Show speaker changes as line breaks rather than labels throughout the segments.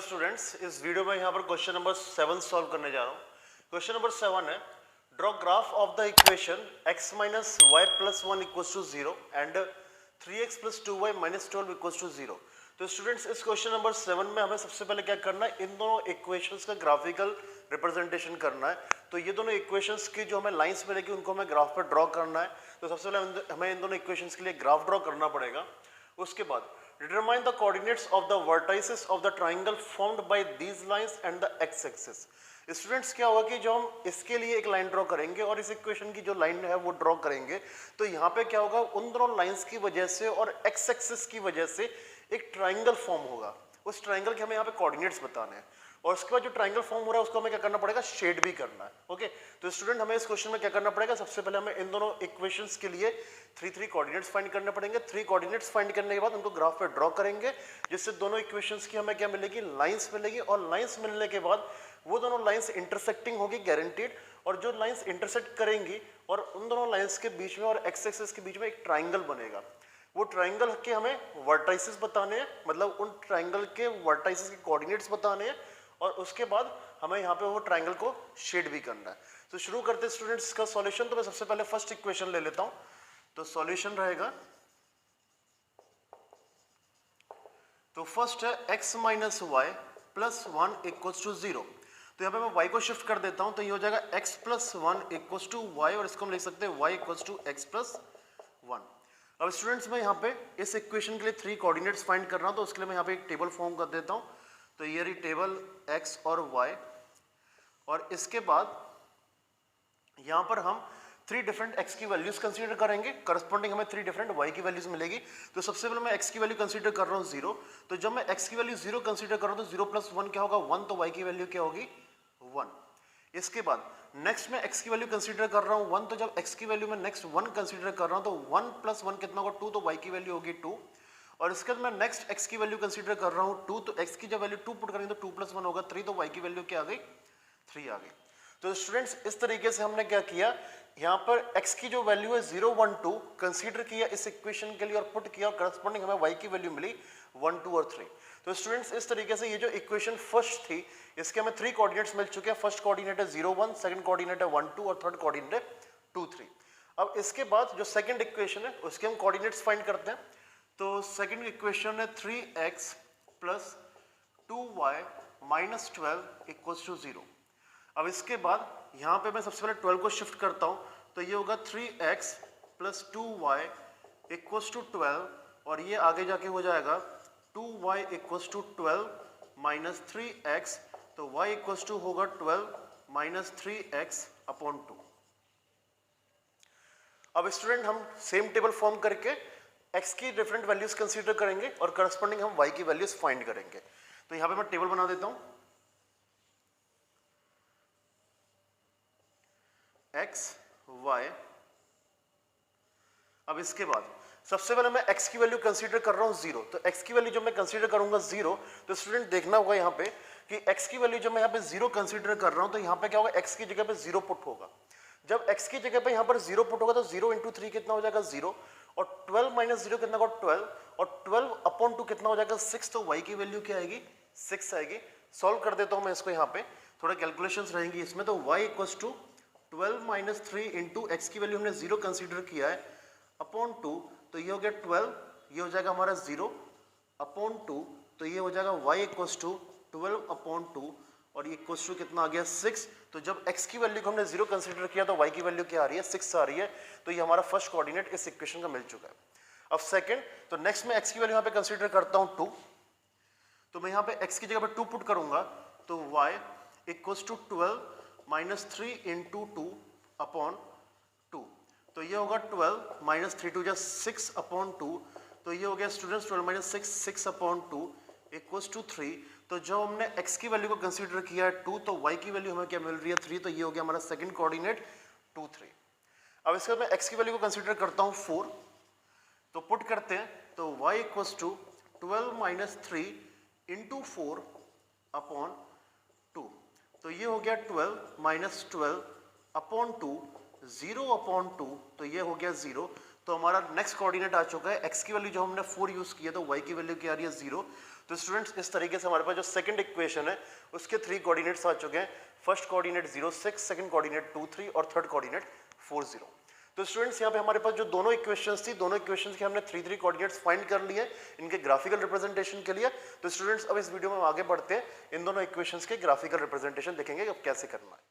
Hello students, इस video में यहाँ पर क्वेश्चन नंबर 7 सॉल्व करने जा रहा हूँ। क्वेश्चन नंबर 7 है draw graph of the equation x minus y plus 1 equals to 0 and 3x plus 2y minus 12 equals to 0। तो स्टूडेंट्स इस क्वेश्चन नंबर 7 में हमें सबसे पहले क्या करना है, इन दोनों इक्वेशंस का ग्राफिकल रिप्रेजेंटेशन करना है। तो ये दोनों इक्वेशंस की जो हमें लाइंस मिलेगी उनको हमें ग्राफ पर ड्रॉ करना है। तो सबसे पहले हमें इन दोनों इक्वेशंस के लिए ग्राफ ड्रॉ करना पड़ेगा। उसके बाद determine the coordinates of the vertices of the triangle formed by these lines and the x-axis। Students क्या होगा कि जो हम इसके लिए एक लाइन ड्रॉ करेंगे और इस इक्वेशन की जो लाइन है वो ड्रॉ करेंगे, तो यहाँ पे क्या होगा, उन दोनों लाइंस की वजह से और एक्स एक्सिस की वजह से एक ट्राइंगल फॉर्म होगा। उस ट्राइंगल के हमें यहाँ पे कोऑर्डिनेट्स बताने हैं और उसके बाद जो ट्राइंगल फॉर्म हो रहा है उसको हमें क्या करना पड़ेगा, शेड भी करना है। ओके, तो स्टूडेंट हमें इस क्वेश्चन में क्या करना पड़ेगा, सबसे पहले हमें इन दोनों इक्वेशंस के लिए 3 कोऑर्डिनेट्स फाइंड करने पड़ेंगे। 3 कोऑर्डिनेट्स फाइंड करने के बाद उनको ग्राफ पे ड्रॉ करेंगे, जिससे दोनों इक्वेशंस की हमें क्या मिलेगी, लाइंस मिलेगी। और लाइंस मिलने के बाद वो दोनों लाइंस इंटरसेक्टिंग होगी गारंटीड, और जो लाइंस इंटरसेक्ट करेंगी और उन दोनों लाइंस के बीच में और एक्स एक्सिस के बीच में एक ट्राइंगल बनेगा। वो ट्राइंगल के हमें वर्टाइसेस बताने हैं, मतलब उन ट्राइंगल के वर्टाइसेस के कोऑर्डिनेट्स बताने हैं, और उसके बाद हमें यहाँ पे वो ट्राइंगल को शेड भी करना है। तो शुरू करते हैं स्टूडेंट्स इसका सॉल्यूशन। तो मैं सबसे पहले फर्स्ट इक्वेशन ले लेता हूँ। तो सॉल्यूशन रहेगा, तो फर्स्ट है x minus y plus 1 equals to 0। तो यहाँ पे मैं y को शिफ्ट कर देता हूँ, तो ये हो जाएगा x plus 1 equals to y, और इसको हम लिख सकते हैं y equals to x plus 1। अब स्टूडेंट्स मैं यहाँ पे इस इक्वेशन के लिए 3 कोऑर्डिनेट्स फाइंड कर रहा हूँ, तो उसके लिए मैं यहाँ पे एक टेबल फॉर्म कर देता हूँ। तो ये रही टेबल x और y, और इसके बाद यहाँ पर हम 3 डिफरेंट x की वैल्यूज कंसीडर करेंगे, करस्पॉन्डिंग हमें 3 डिफरेंट y की वैल्यूज मिलेगी। तो सबसे पहले मैं x की वैल्यू कंसीडर कर रहा हूँ 0। तो जब मैं x की वैल्यू 0 कंसीडर कर रहा हूँ तो 0 प्लस 1 क्या होगा, 1। तो y की वैल्यू क्या होगी, 1। इसके बाद नेक्स्ट मैं x की वैल्यू कंसीडर कर रहा हूँ 1। तो जब x की वैल्यू में नेक्स्ट 1 कंसीडर कर रहा हूँ तो 1 प्लस 1 कितना होगा, 2। तो y की वैल्यू होगी 2। और इसके बाद मैं नेक्स्ट x की वैल्यू कंसीडर कर रहा हूँ 2। तो x की जब वैल्यू 2 पुट करेंगे तो 2 प्लस 1 होगा 3। तो y की वैल्यू क्या आ गई, 3 आ गई। तो स्टूडेंट्स इस तरीके से हमने क्या किया, यहाँ पर x की जो वैल्यू है 0 1 2 कंसीडर किया इस इक्वेशन के लिए और पुट किया, और करस्पॉन्डिंग हमें y की वैल्यू मिली 1 2 और 3। तो स्टूडेंट्स इस तरीके से ये जो इक्वेशन फर्स्ट थी इसके हमें 3 कोऑर्डिनेट्स मिल चुके हैं। फर्स्ट कोऑर्डिनेट है 0 1, सेकंड कोऑर्डिनेट है 1 2 और थर्ड कोऑर्डिनेट है 2 3। अब इसके बाद जो सेकंड इक्वेशन है उसके हम कोऑर्डिनेट्स फाइंड करते हैं। तो सेकंड इक्वेशन है 3x plus 2y minus 12 equals to 0। अब इसके बाद यहाँ पे मैं सबसे पहले 12 को शिफ्ट करता हूँ, तो ये होगा 3x plus 2y equals to 12, और ये आगे जाके हो जाएगा 2y equals to 12 minus 3x। तो y इक्वल्स टू होगा 12 माइनस 3x अपॉन 2। अब स्टूडेंट हम सेम टेबल फॉर्म करके x की डिफरेंट वैल्यूज कंसीडर करेंगे और करस्पॉन्डिंग हम y की वैल्यूज फाइंड करेंगे। तो यहाँ पे मैं टेबल बना देता हूँ, x y। अब इसके बाद सबसे पहले मैं x की वैल्यू कंसीडर कर रहा हूँ 0। तो x की वैल्यू जब मैं कंसीडर करूंगा 0, तो स्टूडेंट देखना होगा यहाँ पे कि x की वैल्यू जब मैं यहाँ पे 0 कंसीडर कर रहा हूँ तो यहाँ पे क्या होगा, x की जगह पे 0 पुट होगा। जब x की जगह पे यहाँ पर 0 पुट होगा तो 0 इंटू 3 कितना हो जाएगा, 0, और 12 माइनस 0 कितना होगा, 12, और 12 अपॉन 2 कितना हो जाएगा, 6। तो y की वैल्यू क्या आएगी, 6 आएगी। सॉल्व कर देता हूँ मैं इसको, यहाँ पे थोड़ा कैलकुलेशंस रहेंगी इसमें। तो y equals to 12 minus 3 into x की वैल्यू हमने 0 कंसीडर किया है अपॉन 2। तो ये हो गया 12, ये हो जाएगा हमारा 0 अपॉन 2। तो ये हो जाएगा y इक्वल्स टू 12 अपॉन 2, और ये इक्वल्स टू कितना आ गया, 6। तो जब x की वैल्यू को हमने 0 कंसीडर किया तो y की वैल्यू क्या आ रही है, 6 आ रही है। तो ये हमारा फर्स्ट कोऑर्डिनेट इस इक्वेशन का मिल चुका है। अब सेकंड, तो नेक्स्ट मैं x की वैल्यू यहाँ पे कंसीडर करता हूँ 2। तो मैं यहाँ पे x की जगह पे 2 पुट करूंगा, तो y equals to 12 minus 3 into 2 upon 2। तो ये होगा 12 माइनस 3 टू जा 6 अपॉन 2। तो ये हो गया students 12 minus 6 6 upon 2 equals to 3। तो जब हमने x की वैल्यू को कंसीडर किया है 2, तो y की वैल्यू हमें क्या मिल रही है, 3। तो ये हो गया हमारा सेकंड कोऑर्डिनेट 2 3। अब इसके बाद मैं x की वैल्यू को कंसीडर करता हूँ 4। तो पुट करते हैं, तो y equals to 12 minus 3 into 4 upon 2। तो ये हो गया 12 माइनस 12 अपॉन 2, 0 अपॉन 2। तो ये हो गया 0। तो हमारा नेक्स्ट कोऑर्डिनेट आ चुका है, x की वैल्यू जो हमने 4 यूज किया तो y की वैल्यू क्या आ रही है, 0। तो स्टूडेंट्स इस तरीके से हमारे पास जो सेकंड इक्वेशन है उसके 3 कोऑर्डिनेट्स आ चुके हैं। फर्स्ट कोऑर्डिनेट 0,6, सेकंड कोऑर्डिनेट 2,3 और थर्ड कोऑर्डिनेट 4,0। तो स्टूडेंट्स यहाँ पे हमारे पास जो दोनों इक्वेशंस थी, दोनों इक्वेशंस के हमने 3 कोऑर्डिनेट्स फाइंड कर लिए इनके ग्राफिकल रिप्रेजेंटेशन के लिए। तो स्टूडेंट्स अब इस वीडियो में हम आगे बढ़ते हैं, इन दोनों इक्वेशंस के ग्राफिकल रिप्रेजेंटेशन देखेंगे अब कैसे करना है।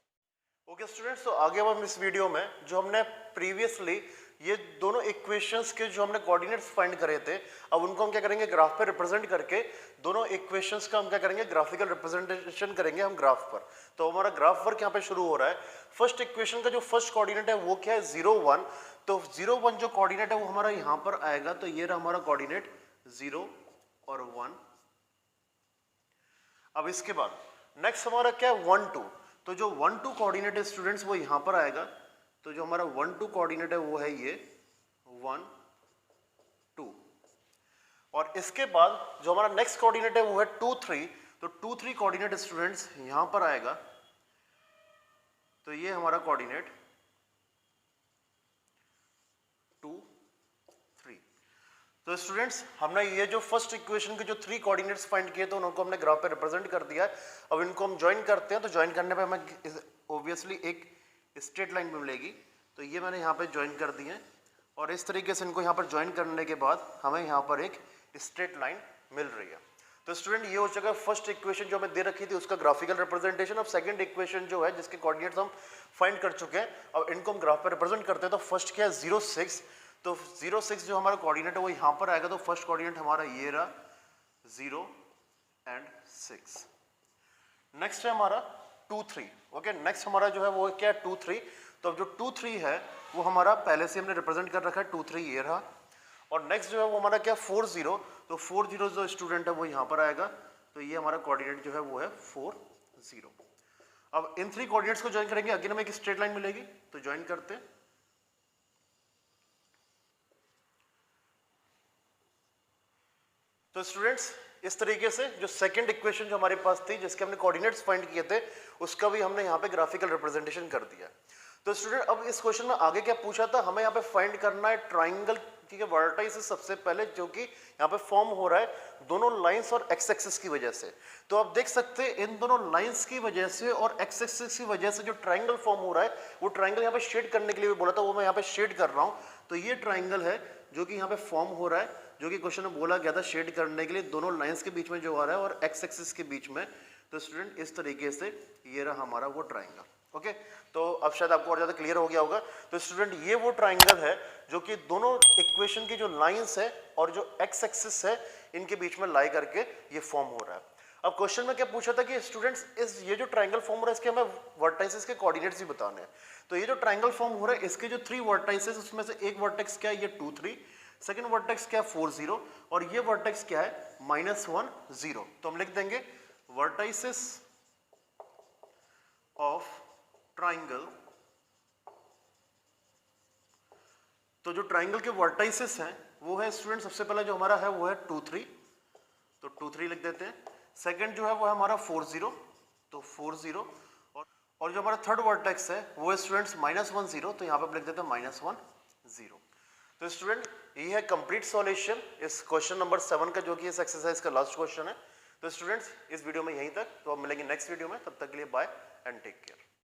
ओके स्टूडेंट्स, तो आगे अब हम इस वीडियो में जो हमने प्रीवियसली ये दोनों इक्वेशंस के जो हमने कोऑर्डिनेट्स फाइंड करे थे, अब उनको हम क्या करेंगे, ग्राफ पे रिप्रेजेंट करके दोनों इक्वेशंस का हम क्या करेंगे, ग्राफिकल रिप्रेजेंटेशन करेंगे हम ग्राफ पर। तो हमारा ग्राफ वर्क यहाँ पे शुरू हो रहा है। फर्स्ट इक्वेशन का जो फर्स्ट कोऑर्डिनेट है वो क्या है, 0,1। तो 0,1 जो कोऑर्डिनेट है वो हमारा यहाँ पर आएगा। तो ये रहा हमारा कोऑर्डिनेट 0 और 1। अब इसके बाद नेक्स्ट हमारा क्या है, 1, 2। तो जो 1, 2 कोऑर्डिनेट है स्टूडेंट्स वो यहाँ पर आएगा। तो जो हमारा 1, 2 कोऑर्डिनेट है वो है ये 1, 2। और इसके बाद जो हमारा नेक्स्ट कोऑर्डिनेट है वो है 2, 3। तो 2, 3 कोऑर्डिनेट स्टूडेंट्स यहां पर आएगा। तो ये हमारा कोऑर्डिनेट 2, 3। तो स्टूडेंट्स हमने ये जो फर्स्ट इक्वेशन के जो 3 कोऑर्डिनेट्स फाइंड किए थे उनको हमने ग्राफ पे रिप्रेजेंट कर दिया है। अब इनको हम ज्वाइन करते हैं। तो ज्वाइन करने पे हमें ऑब्वियसली एक स्ट्रेट लाइन मिलेगी। तो ये मैंने यहाँ पे ज्वाइन कर दी है और इस तरीके से इनको यहाँ पर ज्वाइन करने के बाद हमें यहाँ पर एक स्ट्रेट लाइन मिल रही है। तो स्टूडेंट ये हो चुका है फर्स्ट इक्वेशन जो हमें दे रखी थी उसका ग्राफिकल रिप्रेजेंटेशन। अब सेकंड इक्वेशन जो है जिसके कोऑर्डिनेट्स हम फाइंड कर चुके हैं, अब इनको हम ग्राफ पर रिप्रेजेंट करते हैं। तो फर्स्ट क्या है, 0,6। तो 0,6 जो हमारा कोऑर्डिनेट है वो यहाँ पर आएगा। तो फर्स्ट कोऑर्डिनेट हमारा ये रहा 0 और 6। नेक्स्ट है हमारा 2, 3। ओके, नेक्स्ट हमारा जो है वो क्या है, 2, 3। तो अब जो 2, 3 है वो हमारा पहले से हमने रिप्रेजेंट कर रखा है। 2, 3 ये रहा। और नेक्स्ट जो है वो हमारा क्या, 4, 0। तो 4, 0 जो स्टूडेंट है वो यहाँ पर आएगा। तो ये हमारा कोऑर्डिनेट जो है वो है 4, 0। अब इन 3 कोऑर्डिनेट्स को ज्वाइन करेंगे, अगेन हमें एक स्ट्रेट लाइन मिलेगी। तो ज्वाइन करते हैं। तो स्टूडेंट्स इस तरीके से जो सेकंड इक्वेशन जो हमारे पास थी जिसके हमने कोऑर्डिनेट्स फाइंड किए थे उसका भी हमने यहाँ पे ग्राफिकल रिप्रेजेंटेशन कर दिया। तो स्टूडेंट अब इस क्वेश्चन में आगे क्या पूछा था, हमें यहाँ पे फाइंड करना है ट्राइंगल की वर्टाइसेस सबसे पहले, जो कि यहाँ पे फॉर्म हो रहा है दोनों लाइंस और एक्स एक्सिस की वजह से। तो आप देख सकते हैं इन दोनों लाइंस की वजह से और एक्स एक्सिस की वजह से जो ट्राइंगल फॉर्म हो रहा है वो ट्राइंगल यहाँ पे शेड करने के लिए भी बोला था, वो मैं यहाँ पे शेड कर रहा हूँ। तो ये ट्राइंगल है जो कि यहाँ पे फॉर्म हो रहा है, जो कि क्वेश्चन में बोला गया था शेड करने के लिए दोनों लाइंस के बीच में जो आ रहा है और एक्स एक्सिस के बीच में। तो स्टूडेंट इस तरीके से ये रहा हमारा वो ट्राइंगल। ओके, तो अब शायद आपको और ज्यादा क्लियर हो गया होगा। तो स्टूडेंट ये वो ट्राइंगल है जो कि दोनों इक्वेशन की जो लाइंस है और जो एक्स एक्सिस है इनके बीच में लाई करके ये फॉर्म हो रहा है। अब क्वेश्चन में क्या पूछा था कि स्टूडेंट्स इस ये जो ट्राइंगल फॉर्म हो रहा है इसके हमें वर्टाइसेस के कोऑर्डिनेट्स भी बताने हैं। तो ये जो ट्राइंगल फॉर्म हो रहा है इसके जो 3 वर्टाइसेस उसमें से एक वर्टेक्स क्या है, ये 2, 3। सेकेंड वर्टेक्स क्या है, 4, 0। और ये वर्टेक्स क्या है, -1, 0। तो हम लिख देंगे वर्टाइसेस ऑफ ट्राइंगल। तो जो ट्राइंगल के वर्टाइसेस हैं वो है स्टूडेंट सबसे पहला जो हमारा है वो है 2, 3। तो 2, 3 लिख देते हैं। सेकंड जो है वो है हमारा 4, 0। तो 4, 0। और जो हमारा थर्ड वर्टेक्स है वो है स्टूडेंट्स -1, 0। तो यहाँ पे लिख देते हैं -1, 0। तो स्टूडेंट ये है कंप्लीट सॉल्यूशन इस क्वेश्चन नंबर 7 का, जो कि इस एक्सरसाइज का लास्ट क्वेश्चन है। तो स्टूडेंट्स इस वीडियो में यहीं तक। तो अब मिलेंगे नेक्स्ट वीडियो में, तब तक के लिए बाय एंड टेक केयर।